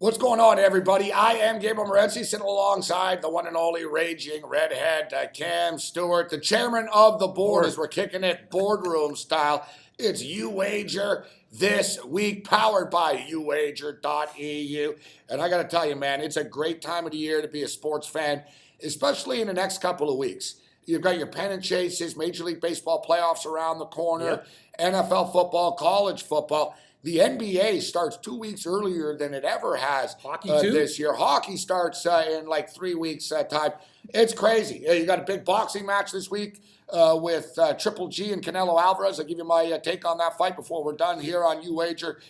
What's going on, everybody? I am Gabe Morency, sitting alongside the one and only raging redhead, Cam Stewart, the chairman of the board, as we're kicking it boardroom style. It's UWager this week, powered by uwager.eu. And I got to tell you, man, it's a great time of the year to be a sports fan, especially in the next couple of weeks. You've got your pennant chases, Major League Baseball playoffs around the corner, NFL football, college football. The NBA starts 2 weeks earlier than it ever has this year. Hockey starts in like 3 weeks' time. It's crazy. You got a big boxing match this week with Triple G and Canelo Alvarez. I'll give you my take on that fight before we're done here on UWager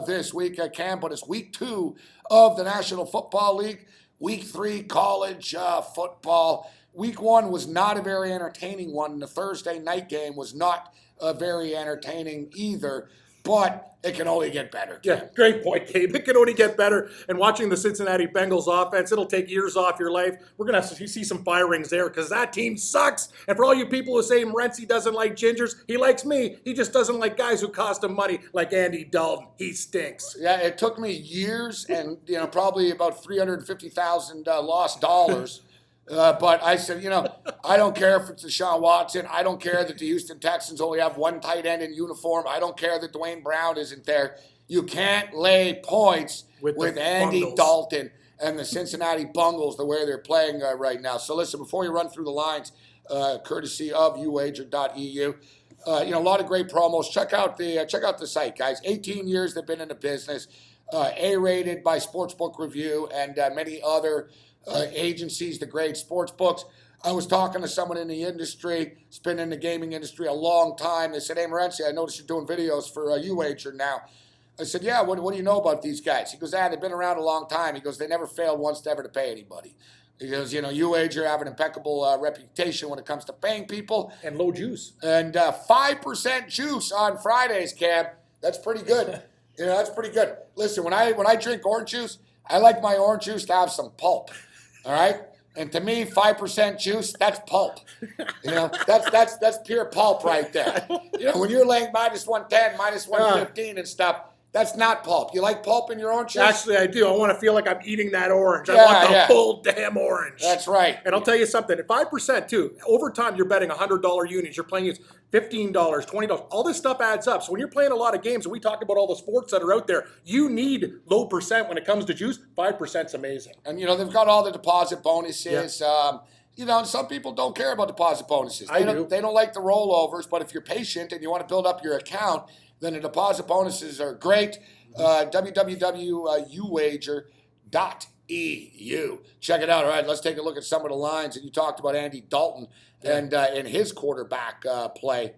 this week, Cam. But it's week 2 of the National Football League. Week 3, college football. Week 1 was not a very entertaining one. The Thursday night game was not very entertaining either. But it can only get better. Yeah, great point, Gabe. It can only get better. And watching the Cincinnati Bengals offense, it'll take years off your life. We're going to have to see some firings there because that team sucks. And for all you people who say Morency doesn't like gingers, he likes me. He just doesn't like guys who cost him money like Andy Dalton. He stinks. Yeah, it took me years and, probably about $350,000 lost dollars. But I said, I don't care if it's Deshaun Watson. I don't care that the Houston Texans only have one tight end in uniform. I don't care that Dwayne Brown isn't there. You can't lay points with Andy Dalton and the Cincinnati Bengals the way they're playing right now. So listen, before you run through the lines, courtesy of uwager.eu, a lot of great promos. Check out the site, guys. 18 years they've been in the business, A-rated by Sportsbook Review and many other agencies, the great sports books. I was talking to someone in the industry, it's been in the gaming industry a long time. They said, "Hey, Morency, I noticed you're doing videos for UWager now." I said, "Yeah, what do you know about these guys?" He goes, they've been around a long time. He goes, "They never failed once ever to pay anybody." He goes, UWager have an impeccable reputation when it comes to paying people. And low juice. And 5% juice on Fridays, Cam. That's pretty good. That's pretty good. Listen, when I drink orange juice, I like my orange juice to have some pulp. All right? And to me, 5% juice, that's pulp. That's pure pulp right there. When you're laying minus 110, minus 115 and stuff, that's not pulp. You like pulp in your orange juice? Actually, I do. I want to feel like I'm eating that orange. I want the full damn orange. That's right. And I'll tell you something. At 5% too, over time, you're betting $100 units. You're playing $15, $20. All this stuff adds up. So when you're playing a lot of games, and we talk about all the sports that are out there, you need low percent when it comes to juice. 5%'s amazing. And, they've got all the deposit bonuses. Yeah. Some people don't care about deposit bonuses. They don't like the rollovers, but if you're patient and you want to build up your account, then the deposit bonuses are great. www.uwager.eu. Check it out. All right, let's take a look at some of the lines. And you talked about Andy Dalton and his quarterback play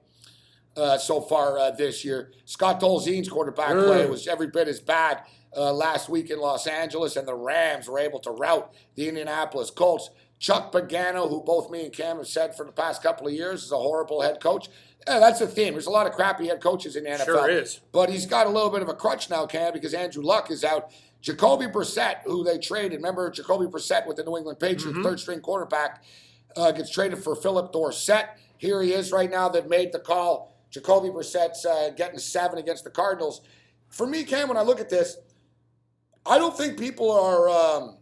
so far this year. Scott Tolzien's quarterback play was every bit as bad last week in Los Angeles, and the Rams were able to rout the Indianapolis Colts. Chuck Pagano, who both me and Cam have said for the past couple of years is a horrible head coach. Yeah, that's the theme. There's a lot of crappy head coaches in the NFL. Sure is. But he's got a little bit of a crutch now, Cam, because Andrew Luck is out. Jacoby Brissett, who they traded, remember Jacoby Brissett with the New England Patriots, third-string quarterback, gets traded for Philip Dorsett. Here he is right now. They've made the call. Jacoby Brissett's getting 7 against the Cardinals. For me, Cam, when I look at this, I don't think people are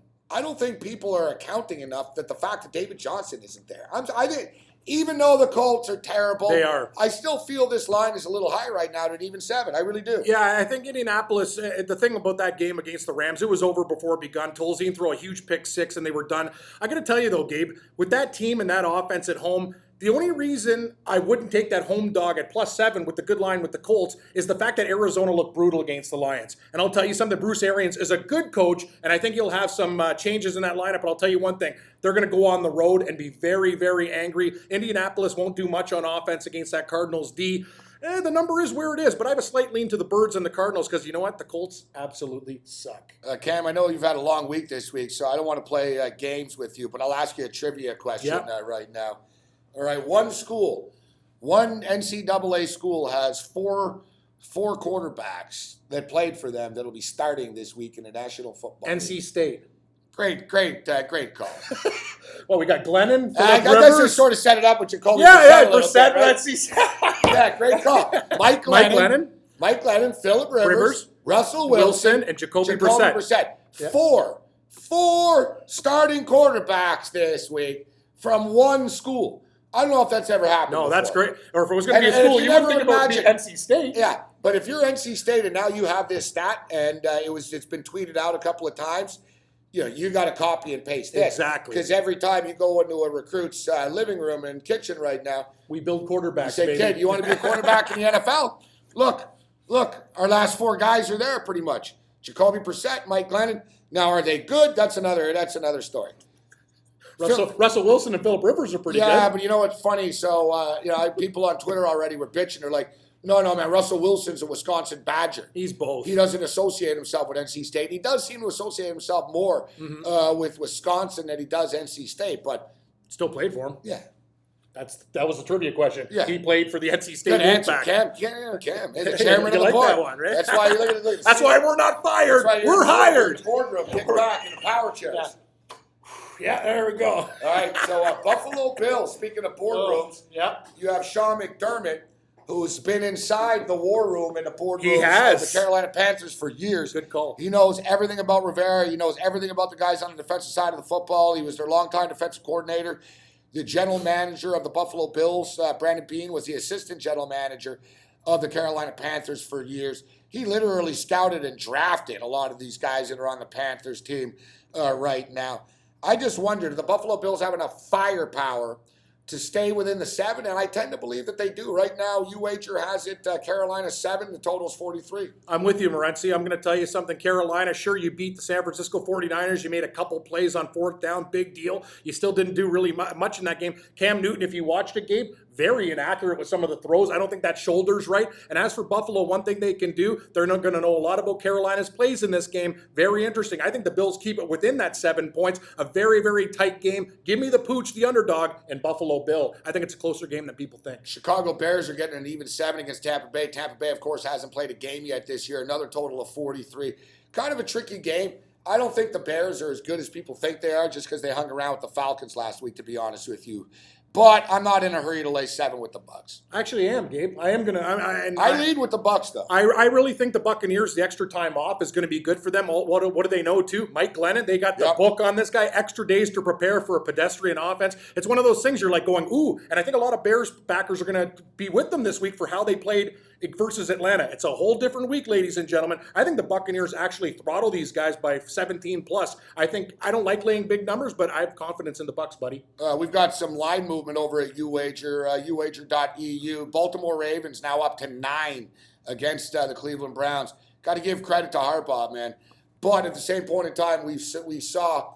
accounting enough that the fact that David Johnson isn't there. I think even though the Colts are terrible, they are. I still feel this line is a little high right now at even 7. I really do. Yeah, I think Indianapolis, the thing about that game against the Rams, it was over before it begun. Tolzien threw a huge pick 6 and they were done. I got to tell you though, Gabe, with that team and that offense at home, the only reason I wouldn't take that home dog at +7 with the good line with the Colts is the fact that Arizona looked brutal against the Lions. And I'll tell you something, Bruce Arians is a good coach, and I think he'll have some changes in that lineup. But I'll tell you one thing, they're going to go on the road and be very, very angry. Indianapolis won't do much on offense against that Cardinals D. The number is where it is, but I have a slight lean to the Birds and the Cardinals because you know what? The Colts absolutely suck. Cam, I know you've had a long week this week, so I don't want to play games with you, but I'll ask you a trivia question right now. All right, one NCAA school has four quarterbacks that played for them that'll be starting this week in the National Football League. NC State. Great call. Well, we got Glennon. I guess just sort of set it up with Jacoby. Brissett. Right? Yeah, great call. Mike Glennon, Phillip Rivers, Russell Wilson, and Jacoby Brissett. Yep. Four starting quarterbacks this week from one school. I don't know if that's ever happened before. That's great. Or if it was going to be a school, you wouldn't think about it being NC State. Yeah, but if you're NC State and now you have this stat and it's been tweeted out a couple of times, you got to copy and paste this. Exactly. Because every time you go into a recruit's living room and kitchen right now, we build quarterbacks. You say, baby. kid, you want to be a quarterback in the NFL? Look, our last 4 guys are there pretty much. Jacoby Brissett, Mike Glennon. Now, are they good? That's another story. Russell Wilson and Phillip Rivers are pretty good. Yeah, but you know what's funny? So, people on Twitter already were bitching. They're like, no, man, Russell Wilson's a Wisconsin Badger. He's both. He doesn't associate himself with NC State. He does seem to associate himself more with Wisconsin than he does NC State, but still played for him. Yeah. That was a trivia question. Yeah. He played for the NC State. Good answer, Cam. Hey, the chairman of the board. That one, right? That's why you look at it. That's why we're not fired. We're hired. In the boardroom, kick back in the power chairs. Yeah, there we go. All right, so Buffalo Bills, speaking of boardrooms, you have Sean McDermott, who's been inside the war room in the boardroom of the Carolina Panthers for years. Good call. He knows everything about Rivera. He knows everything about the guys on the defensive side of the football. He was their longtime defensive coordinator. The general manager of the Buffalo Bills, Brandon Beane, was the assistant general manager of the Carolina Panthers for years. He literally scouted and drafted a lot of these guys that are on the Panthers team right now. I just wonder, do the Buffalo Bills have enough firepower to stay within the 7? And I tend to believe that they do. Right now, UWager has it Carolina 7. The total's 43. I'm with you, Morency. I'm going to tell you something. Carolina, sure, you beat the San Francisco 49ers. You made a couple plays on 4th down. Big deal. You still didn't do really much in that game. Cam Newton, if you watched it, Gabe, very inaccurate with some of the throws. I don't think that shoulder's right. And as for Buffalo, one thing they can do, they're not going to know a lot about Carolina's plays in this game. Very interesting. I think the Bills keep it within that 7 points. A very, very tight game. Give me the Pooch, the underdog, and Buffalo Bill. I think it's a closer game than people think. Chicago Bears are getting an even 7 against Tampa Bay. Tampa Bay, of course, hasn't played a game yet this year. Another total of 43. Kind of a tricky game. I don't think the Bears are as good as people think they are just because they hung around with the Falcons last week, to be honest with you. But I'm not in a hurry to lay 7 with the Bucs. I actually am, Gabe. I am going to. I lead with the Bucs, though. I really think the Buccaneers, the extra time off is going to be good for them. What do they know, too? Mike Glennon, they got the book on this guy. Extra days to prepare for a pedestrian offense. It's one of those things you're like going, ooh. And I think a lot of Bears backers are going to be with them this week for how they played versus Atlanta. It's a whole different week, ladies and gentlemen. I think the Buccaneers actually throttle these guys by 17 plus. I don't like laying big numbers, but I have confidence in the Bucs, buddy. We've got some line movement over at UWager, uwager.eu. Baltimore Ravens now up to 9 against the Cleveland Browns. Got to give credit to Harbaugh, man. But at the same point in time, we saw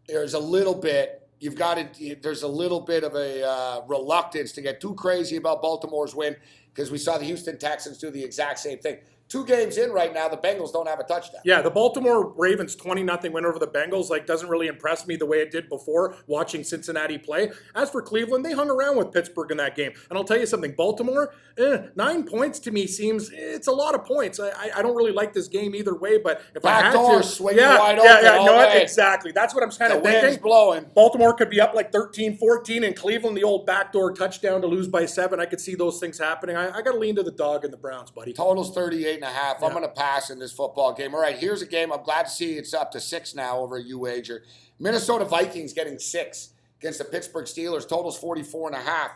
there's a little bit. There's a little bit of a reluctance to get too crazy about Baltimore's win because we saw the Houston Texans do the exact same thing. 2 games in right now, the Bengals don't have a touchdown. Yeah, the Baltimore Ravens 20-0 win over the Bengals doesn't really impress me the way it did before watching Cincinnati play. As for Cleveland, they hung around with Pittsburgh in that game. And I'll tell you something, Baltimore, 9 points to me seems it's a lot of points. I don't really like this game either way, but if I had to, swinging wide open. Exactly. That's what I'm kind of thinking. The wind's blowing. Baltimore could be up like 13-14, and Cleveland, the old backdoor touchdown to lose by 7. I could see those things happening. I got to lean to the dog and the Browns, buddy. Total's 38.5. I'm going to pass in this football game. All right, here's a game. I'm glad to see it's up to 6 now over at UWager. Minnesota Vikings getting 6 against the Pittsburgh Steelers. Total's 44.5.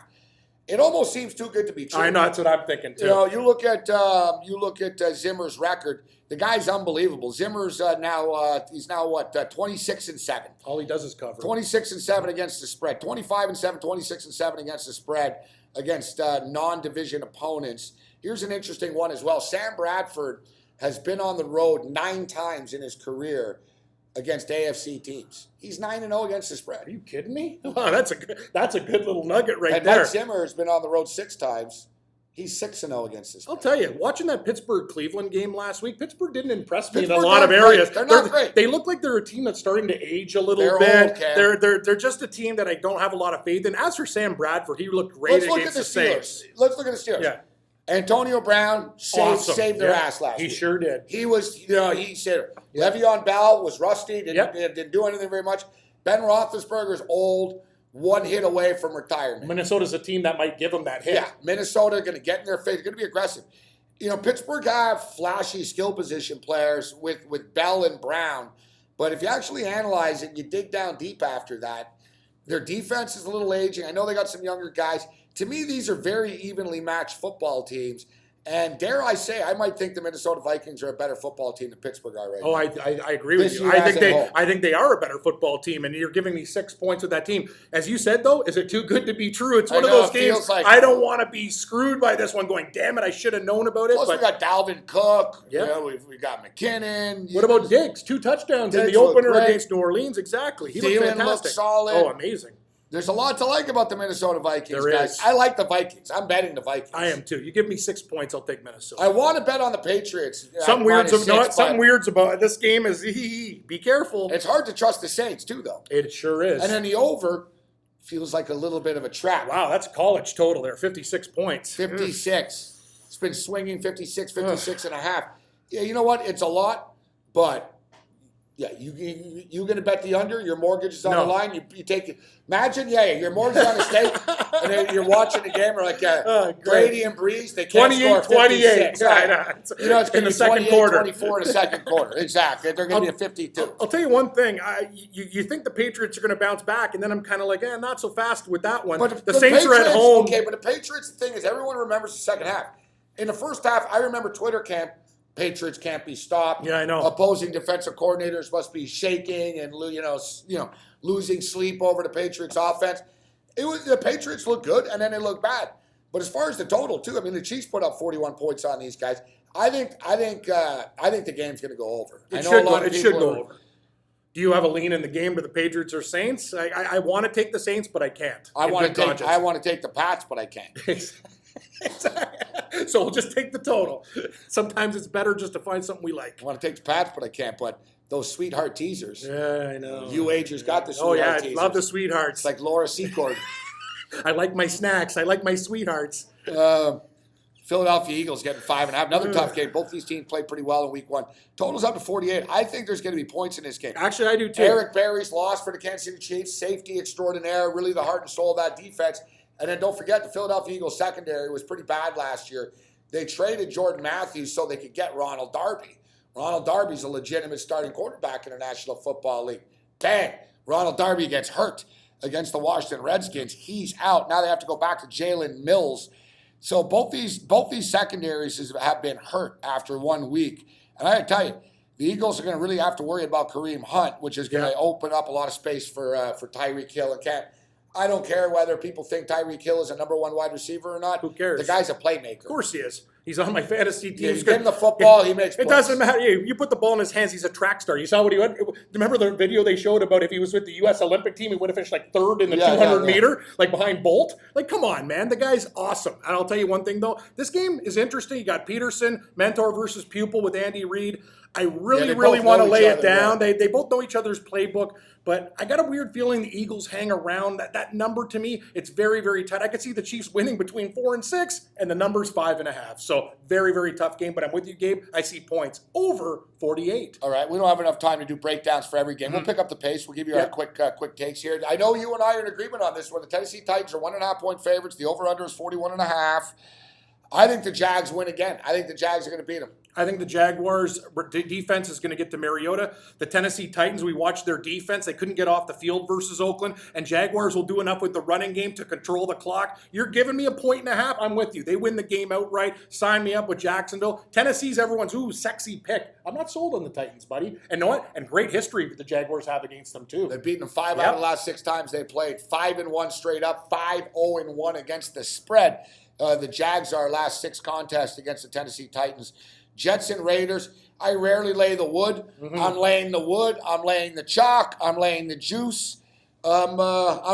It almost seems too good to be true. I know, that's what I'm thinking too. You look at Zimmer's record. The guy's unbelievable. Zimmer's he's now 26-7. All he does is cover. 26-7 against the spread. 25-7, 26-7 against the spread against non-division opponents. Here's an interesting one as well. Sam Bradford has been on the road 9 times in his career against AFC teams. He's 9-0 against the spread. Are you kidding me? Wow, that's a good little nugget right there. Mike Zimmer has been on the road 6 times. He's 6-0 against the spread. I'll tell you, watching that Pittsburgh-Cleveland game last week, Pittsburgh didn't impress me in a lot of areas. They're not great. They look like they're a team that's starting to age a little bit. They're just a team that I don't have a lot of faith in. As for Sam Bradford, he looked great against the Saints. Let's look at the Steelers. Yeah. Antonio Brown saved their ass last week. He sure did. He was, he said, Le'Veon Bell was rusty, didn't do anything very much. Ben Roethlisberger's old, 1 hit away from retirement. Minnesota's a team that might give him that hit. Yeah, Minnesota going to get in their face, going to be aggressive. Pittsburgh have flashy skill position players with Bell and Brown, but if you actually analyze it, you dig down deep after that. Their defense is a little aging. I know they got some younger guys. To me, these are very evenly matched football teams. And dare I say, I might think the Minnesota Vikings are a better football team than Pittsburgh are right now. I agree with you. I think they are a better football team, and you're giving me 6 points with that team. As you said, though, is it too good to be true? It's one of those games I don't want to be screwed by this one going, damn it, I should have known about it. Plus, we got Dalvin Cook. Yeah. We got McKinnon. What about Diggs? 2 touchdowns in the opener against New Orleans. Exactly. He looked fantastic. Looked solid. Oh, amazing. There's a lot to like about the Minnesota Vikings, guys. I like the Vikings. I'm betting the Vikings. I am too. You give me 6 points, I'll take Minnesota. I want to bet on the Patriots. Some weirds about this game is be careful. It's hard to trust the Saints too, though. It sure is. And then the over feels like a little bit of a trap. Wow, that's college total there. 56 points. 56. It's been swinging 56 and a half. Yeah, you know what? It's a lot, but yeah, you going to bet the under? Your mortgage is on the line. You take it. Imagine, your mortgage is on the stake, and then you're watching the game, or like Brady and Breeze. They can't score 56. 28. Right. It's going to be second quarter. 24 in the second quarter. Exactly. They're going to be a 52. I'll tell you one thing. You think the Patriots are going to bounce back, and then I'm kind of like, not so fast with that one. But the Saints are at home. Okay, but the Patriots, the thing is, everyone remembers the second half. In the first half, I remember Twitter camp. Patriots can't be stopped. Yeah, I know. Opposing defensive coordinators must be shaking and losing sleep over the Patriots offense. The Patriots look good and then they look bad. But as far as the total too, I mean the Chiefs put up 41 points on these guys. I think the game's going to go over. It should go over. Do you have a lean in the game to the Patriots or Saints? I want to take the Saints, but I can't. I want to take the Pats, but I can't. So we'll just take the total. Sometimes it's better just to find something we like. I want to take the Pats, but I can't. But those sweetheart teasers. Yeah, I know. You agers got the sweetheart teasers. I love the sweethearts. It's like Laura Secord. I like my snacks. I like my sweethearts. Philadelphia Eagles getting 5.5. Another tough game. Both these teams played pretty well in week 1. Total's up to 48. I think there's going to be points in this game. Actually, I do too. Eric Berry's loss for the Kansas City Chiefs. Safety extraordinaire. Really the heart and soul of that defense. And then don't forget, the Philadelphia Eagles secondary was pretty bad last year. They traded Jordan Matthews so they could get Ronald Darby. Ronald Darby's a legitimate starting quarterback in the National Football League. Bang! Ronald Darby gets hurt against the Washington Redskins. He's out. Now they have to go back to Jalen Mills. So both these secondaries have been hurt after 1 week. And I got to tell you, the Eagles are going to really have to worry about Kareem Hunt, which is going to open up a lot of space for Tyreek Hill and Cam. I don't care whether people think Tyreek Hill is a number 1 wide receiver or not. Who cares? The guy's a playmaker. Of course he is. He's on my fantasy team. You give him the football, he makes plays. It doesn't matter. You put the ball in his hands, he's a track star. You saw what he went. Remember the video they showed about if he was with the U.S. Olympic team, he would have finished like 3rd in the 200 meter, like behind Bolt. Like, come on, man. The guy's awesome. And I'll tell you one thing, though. This game is interesting. You got Peterson, mentor versus pupil with Andy Reid. I really want to lay it down. They both know each other's playbook, but I got a weird feeling the Eagles hang around. That number to me, it's very, very tight. I could see the Chiefs winning between 4 and 6, and the number's 5.5. So very, very tough game. But I'm with you, Gabe. I see points over 48. All right, we don't have enough time to do breakdowns for every game. We'll pick up the pace. We'll give you our quick takes here. I know you and I are in agreement on this one. The Tennessee Titans are 1.5 point favorites. The over/under is 41.5. I think the Jags win again. I think the Jags are going to beat them. I think the Jaguars' defense is going to get to Mariota. The Tennessee Titans, we watched their defense. They couldn't get off the field versus Oakland. And Jaguars will do enough with the running game to control the clock. You're giving me a 1.5. I'm with you. They win the game outright. Sign me up with Jacksonville. Tennessee's everyone's, sexy pick. I'm not sold on the Titans, buddy. And you know what? And great history the Jaguars have against them, too. They've beaten them 5 out of the last 6 times they played. 5-1 straight up. 5-0-1 against the spread. The Jags are last 6 contests against the Tennessee Titans. Jets and Raiders, I rarely lay the wood. Mm-hmm. I'm laying the wood. I'm laying the chalk. I'm laying the juice. I'm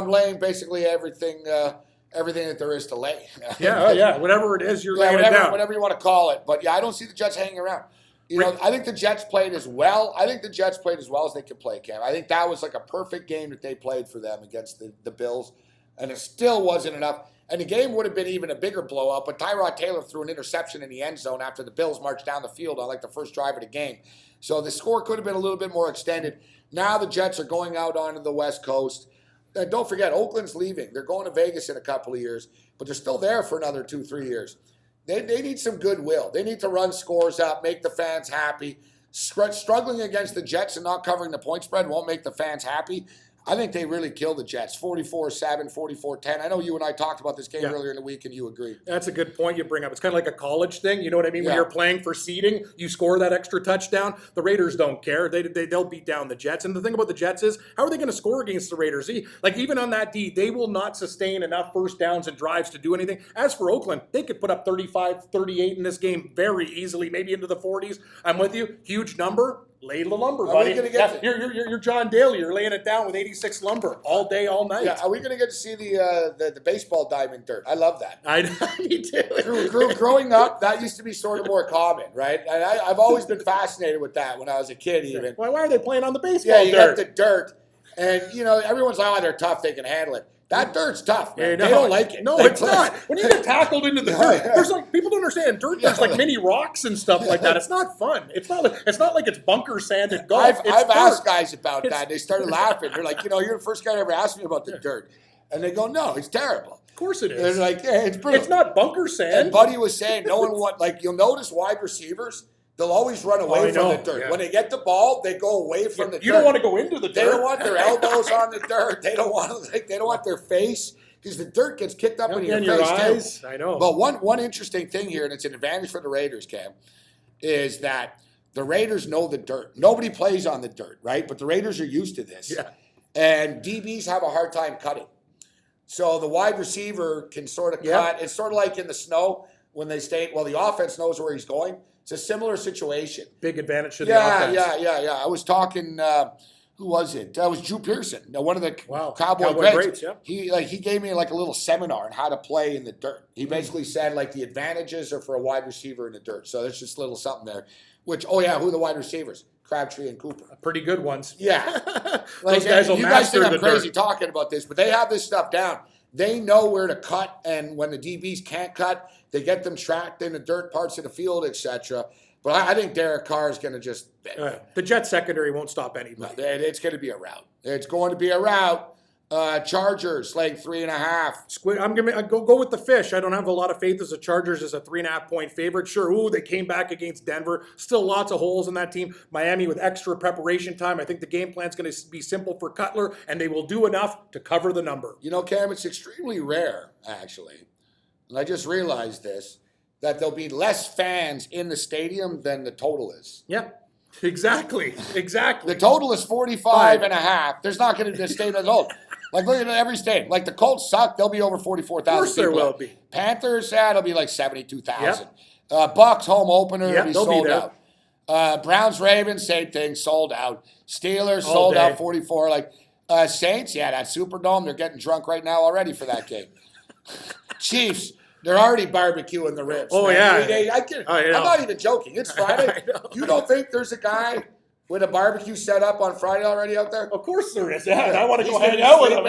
laying basically everything that there is to lay. Whatever it is, you're laying it down. Whatever you want to call it. But, I don't see the Jets hanging around. I think the Jets played as well. I think the Jets played as well as they could play, Cam. I think that was like a perfect game that they played for them against the Bills. And it still wasn't enough. And the game would have been even a bigger blowout, but Tyrod Taylor threw an interception in the end zone after the Bills marched down the field on the first drive of the game. So the score could have been a little bit more extended. Now the Jets are going out onto the West Coast. And don't forget, Oakland's leaving. They're going to Vegas in a couple of years, but they're still there for another 2-3 years. They need some goodwill. They need to run scores up, make the fans happy. Struggling against the Jets and not covering the point spread won't make the fans happy. I think they really killed the Jets, 44-7, 44-10. I know you and I talked about this game earlier in the week, and you agreed. That's a good point you bring up. It's kind of like a college thing. You know what I mean? When you're playing for seeding, you score that extra touchdown. The Raiders don't care. They'll beat down the Jets. And the thing about the Jets is, how are they going to score against the Raiders? Like, even on that D, they will not sustain enough first downs and drives to do anything. As for Oakland, they could put up 35, 38 in this game very easily, maybe into the 40s. I'm with you. Huge number. Lay the lumber, buddy. You're John Daly. You're laying it down with 86 lumber all day, all night. Yeah, are we going to get to see the baseball diamond dirt? I love that. Me too. Growing up, that used to be sort of more common, right? And I've always been fascinated with that when I was a kid, even. Why are they playing on the baseball dirt? Yeah, you got the dirt. And, everyone's like, oh, they're tough. They can handle it. That dirt's tough, man. They don't like it. No, it's not. When you get tackled into the dirt, there's like, people don't understand. Dirt, there's like mini rocks and stuff like that. It's not fun. It's not like it's bunker sand and golf. I've asked guys about that. They started laughing. They're like, you're the first guy to ever ask me about the dirt. And they go, no, it's terrible. Of course it is. They're like, yeah, it's brutal. It's not bunker sand. And Buddy was saying, you'll notice wide receivers, they'll always run away from the dirt. Yeah. When they get the ball, they go away from the dirt. You don't want to go into the dirt. They don't want their elbows on the dirt. They don't want their face. Because the dirt gets kicked up in your face, too. I know. But one interesting thing here, and it's an advantage for the Raiders, Cam, is that the Raiders know the dirt. Nobody plays on the dirt, right? But the Raiders are used to this. Yeah. And DBs have a hard time cutting. So the wide receiver can sort of cut. It's sort of like in the snow when they the offense knows where he's going. It's a similar situation. Big advantage to the offense. Yeah. I was talking... who was it? That was Drew Pearson, one of the Cowboy greats. Yeah. He gave me like a little seminar on how to play in the dirt. He basically said like the advantages are for a wide receiver in the dirt. So there's just a little something there. Which, who are the wide receivers? Crabtree and Cooper. Pretty good ones. Yeah. Those guys will you guys think I'm crazy talking about this, but they have this stuff down. They know where to cut, and when the DBs can't cut, they get them tracked in the dirt parts of the field, etc. But I think Derek Carr is going to just... the Jets secondary won't stop anybody. No, it's going to be a rout. It's going to be a rout. Chargers, like 3.5. I'm going to go with the fish. I don't have a lot of faith as the Chargers as a 3.5-point favorite. Sure, they came back against Denver. Still lots of holes in that team. Miami with extra preparation time. I think the game plan's going to be simple for Cutler, and they will do enough to cover the number. Cam, it's extremely rare, actually. And I just realized this. That there'll be less fans in the stadium than the total is. Yeah, exactly. The total is 45.5. There's not going to be a stadium at all. Like, look at every stadium. Like, the Colts suck. They'll be over 44,000 people. Of course there will be. Panthers, it'll be like 72,000. Bucks, home opener, it'll be sold out. Browns, Ravens, same thing, sold out. Steelers, sold out, 44. Saints, that Superdome, they're getting drunk right now already for that game. Chiefs. They're already barbecuing the ribs. Oh, man. yeah. I'm not even joking. It's Friday. You don't think there's a guy with a barbecue set up on Friday already out there? Of course there is. Yeah, I want to go hang out with him.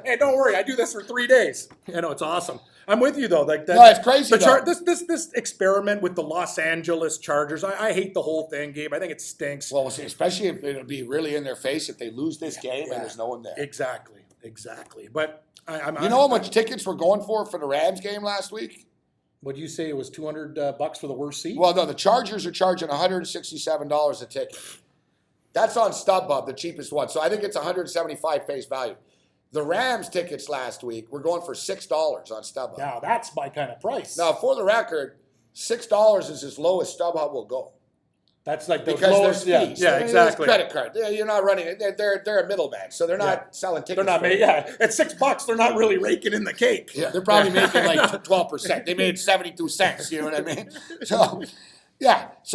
Hey, don't worry. I do this for 3 days. It's awesome. I'm with you, though. It's crazy, This experiment with the Los Angeles Chargers, I hate the whole thing, Gabe. I think it stinks. Well, especially if it'll be really in their face if they lose this game and there's no one there. Exactly. But... you know how much tickets were going for the Rams game last week? What did you say? It was $200 for the worst seat? Well, no, the Chargers are charging $167 a ticket. That's on StubHub, the cheapest one. So I think it's $175 face value. The Rams tickets last week were going for $6 on StubHub. Now that's my kind of price. Now, for the record, $6 is as low as StubHub will go. That's like because lowest, there's fees. Yeah, exactly. Credit card. You're not running it. They're a middleman, so they're not selling tickets. They're not making. Yeah, at $6, they're not really raking in the cake. Yeah, they're probably making like 12%. They made 72 cents. You know what I mean? So, that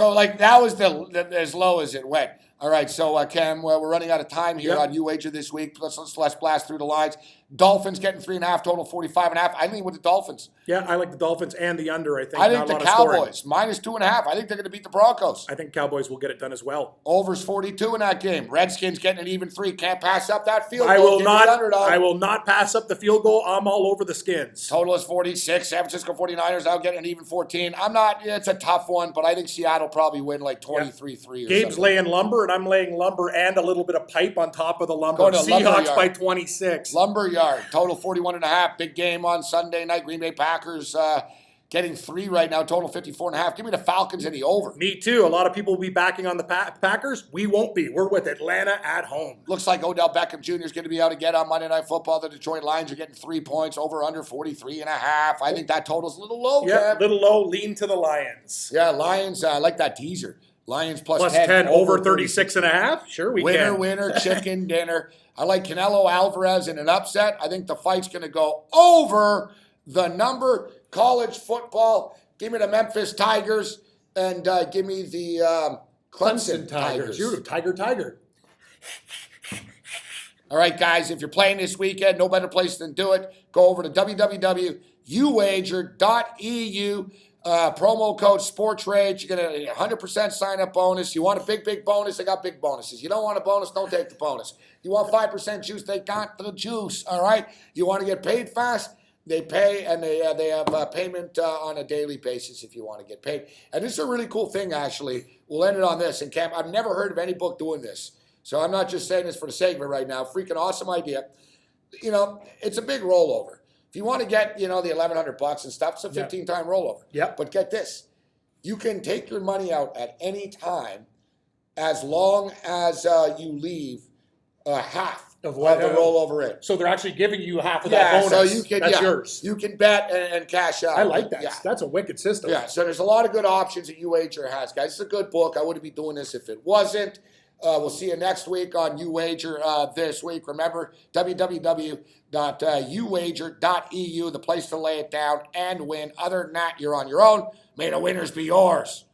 was as low as it went. All right, so Cam, we're running out of time here on UWager this week. Let's blast through the lines. Dolphins getting 3.5, total 45.5. I lean with the Dolphins. Yeah, I like the Dolphins and the under, I think. I think the Cowboys, -2.5. I think they're going to beat the Broncos. I think Cowboys will get it done as well. Over's 42 in that game. Redskins getting an even 3. Can't pass up that field goal. I will not pass up the field goal. I'm all over the Skins. Total is 46. San Francisco 49ers now getting an even 14. It's a tough one, but I think Seattle probably win like 23-3 or Gabe's something. laying lumber, and I'm laying lumber and a little bit of pipe on top of the lumber. Seahawks by 26. Lumberyard. Total 41.5. Big game on Sunday night. Green Bay Packers Getting 3 right now, total 54.5. Give me the Falcons and the over. Me too. A lot of people will be backing on the Packers. We won't be. We're with Atlanta at home. Looks like Odell Beckham Jr. is going to be out again on Monday Night Football. The Detroit Lions are getting 3 points, over under 43.5. I think that total's a little low, Yeah, Kev. little low. Lean to the Lions. Yeah, Lions, I like that teaser. Lions plus 10 over 36.5. Sure, we can. Winner, chicken dinner. I like Canelo Alvarez in an upset. I think the fight's going to go over the number. College football, give me the Memphis Tigers and give me the Clemson Tigers. Tiger. All right, guys, if you're playing this weekend, no better place than do it. Go over to www.uwager.eu. Promo code SportsRage. You get a 100% sign-up bonus. You want a big bonus? They got big bonuses. You don't want a bonus? Don't take the bonus. You want 5% juice? They got the juice, all right? You want to get paid fast? They pay, and they have payment on a daily basis if you want to get paid. And this is a really cool thing, actually. We'll end it on this. And, Cam, I've never heard of any book doing this. So I'm not just saying this for the sake of it right now. Freaking awesome idea. You know, it's a big rollover. If you want to get, the $1,100 and stuff, it's a 15-time rollover. Yep. But get this. You can take your money out at any time as long as you leave half of the rollover in. So they're actually giving you half of that bonus. So you can, That's yours. You can bet and cash out. I like that. Yeah. That's a wicked system. Yeah, so there's a lot of good options that UWager has, guys. It's a good book. I wouldn't be doing this if it wasn't. We'll see you next week on UWager this week. Remember, www.uwager.eu, the place to lay it down and win. Other than that, you're on your own. May the winners be yours.